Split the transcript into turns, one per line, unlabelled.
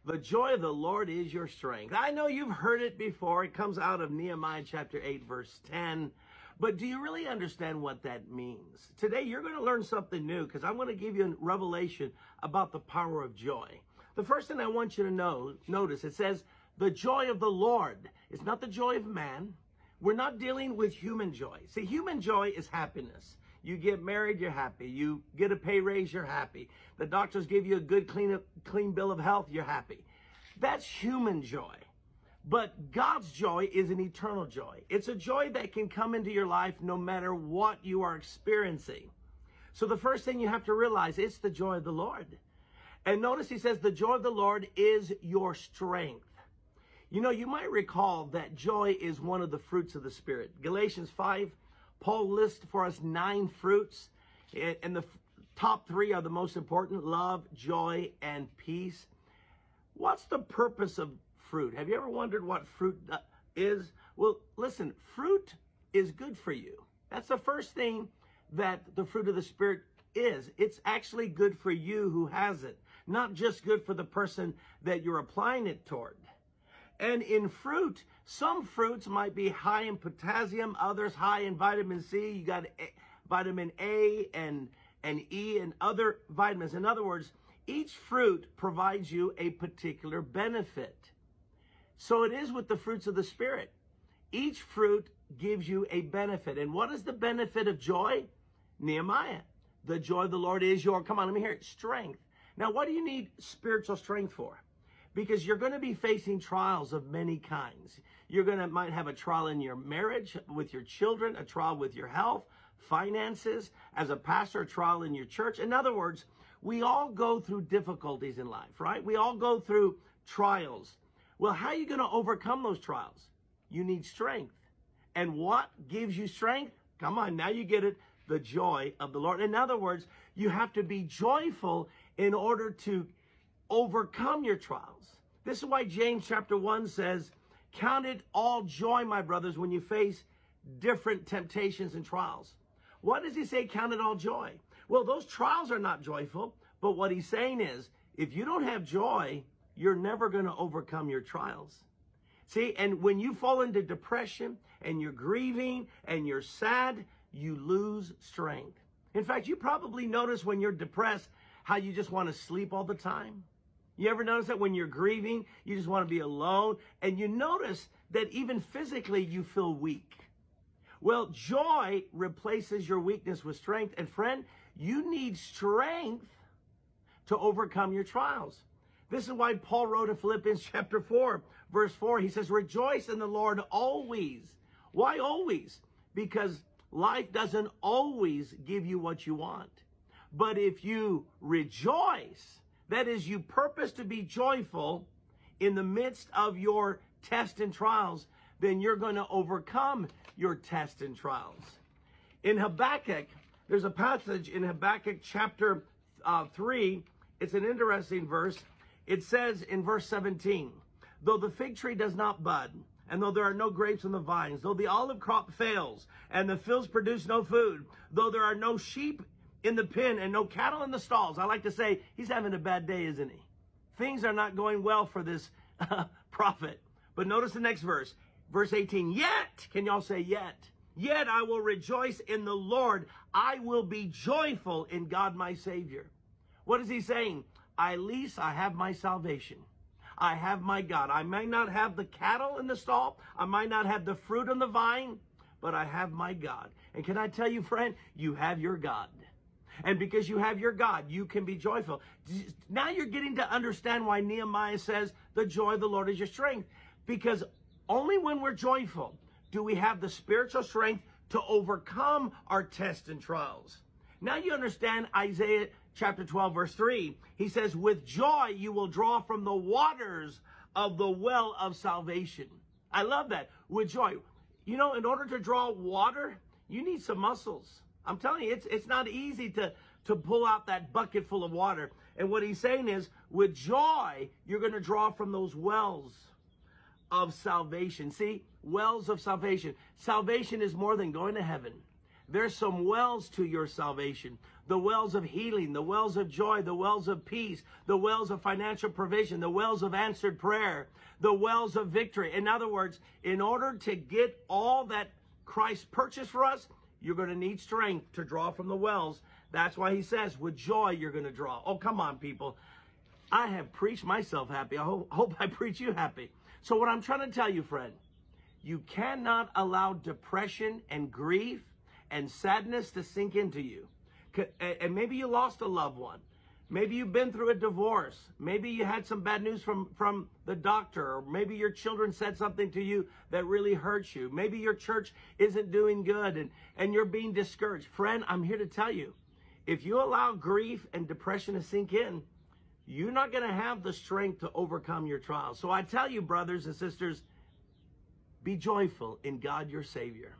The joy of the Lord is your strength. I know you've heard it before. It comes out of Nehemiah chapter 8, verse 10. But do you really understand what that means? Today, you're going to learn something new because I'm going to give you a revelation about the power of joy. The first thing I want you to notice, it says, the joy of the Lord. It's not the joy of man. We're not dealing with human joy. See, human joy is happiness. You get married, you're happy. You get a pay raise, you're happy. The doctors give you a good, clean bill of health, you're happy. That's human joy. But God's joy is an eternal joy. It's a joy that can come into your life no matter what you are experiencing. So the first thing you have to realize, it's the joy of the Lord. And notice he says, the joy of the Lord is your strength. You know, you might recall that joy is one of the fruits of the Spirit. Galatians 5, Paul lists for us 9 fruits. And the top 3 are the most important: love, joy, and peace. What's the purpose of fruit? Have you ever wondered what fruit is? Well, listen, fruit is good for you. That's the first thing that the fruit of the Spirit is. It's actually good for you who has it, not just good for the person that you're applying it toward. And in fruit, some fruits might be high in potassium, others high in vitamin C. You got vitamin A and E and other vitamins. In other words, each fruit provides you a particular benefit. So it is with the fruits of the Spirit. Each fruit gives you a benefit. And what is the benefit of joy? Nehemiah. The joy of the Lord is your, come on, let me hear it, strength. Now, what do you need spiritual strength for? Because you're going to be facing trials of many kinds. Might have a trial in your marriage, with your children, a trial with your health, finances, as a pastor, a trial in your church. In other words, we all go through difficulties in life, right? We all go through trials. Well, how are you going to overcome those trials? You need strength. And what gives you strength? Come on, now you get it. The joy of the Lord. In other words, you have to be joyful in order to overcome your trials. This is why James chapter 1 says, count it all joy, my brothers, when you face different temptations and trials. What does he say, count it all joy? Well, those trials are not joyful, but what he's saying is, if you don't have joy, you're never going to overcome your trials. See, and when you fall into depression and you're grieving and you're sad, you lose strength. In fact, you probably notice when you're depressed how you just want to sleep all the time. You ever notice that when you're grieving, you just want to be alone? And you notice that even physically you feel weak. Well, joy replaces your weakness with strength. And friend, you need strength to overcome your trials. This is why Paul wrote in Philippians chapter 4, verse 4, he says, rejoice in the Lord always. Why always? Because life doesn't always give you what you want. But if you rejoice, that is, you purpose to be joyful in the midst of your tests and trials, then you're going to overcome your tests and trials. In Habakkuk, there's a passage in Habakkuk chapter 3. It's an interesting verse. It says in verse 17, though the fig tree does not bud, and though there are no grapes on the vines, though the olive crop fails, and the fields produce no food, though there are no sheep in the pen and no cattle in the stalls. I like to say, he's having a bad day, isn't he? Things are not going well for this prophet. But notice the next verse. Verse 18, yet, can y'all say yet? Yet I will rejoice in the Lord. I will be joyful in God my Savior. What is he saying? At least I have my salvation. I have my God. I might not have the cattle in the stall. I might not have the fruit on the vine, but I have my God. And can I tell you, friend, you have your God. And because you have your God, you can be joyful. Now you're getting to understand why Nehemiah says the joy of the Lord is your strength. Because only when we're joyful do we have the spiritual strength to overcome our tests and trials. Now you understand Isaiah chapter 12, verse 3. He says, with joy you will draw from the waters of the well of salvation. I love that. With joy. You know, in order to draw water, you need some muscles. I'm telling you, it's not easy to pull out that bucket full of water. And what he's saying is, with joy, you're going to draw from those wells of salvation. See, wells of salvation. Salvation is more than going to heaven. There's some wells to your salvation. The wells of healing, the wells of joy, the wells of peace, the wells of financial provision, the wells of answered prayer, the wells of victory. In other words, in order to get all that Christ purchased for us, you're going to need strength to draw from the wells. That's why he says, with joy, you're going to draw. Oh, come on, people. I have preached myself happy. I hope I preach you happy. So what I'm trying to tell you, friend, you cannot allow depression and grief and sadness to sink into you. And maybe you lost a loved one. Maybe you've been through a divorce. Maybe you had some bad news from the doctor. Or maybe your children said something to you that really hurts you. Maybe your church isn't doing good and you're being discouraged. Friend, I'm here to tell you, if you allow grief and depression to sink in, you're not going to have the strength to overcome your trials. So I tell you, brothers and sisters, be joyful in God your Savior.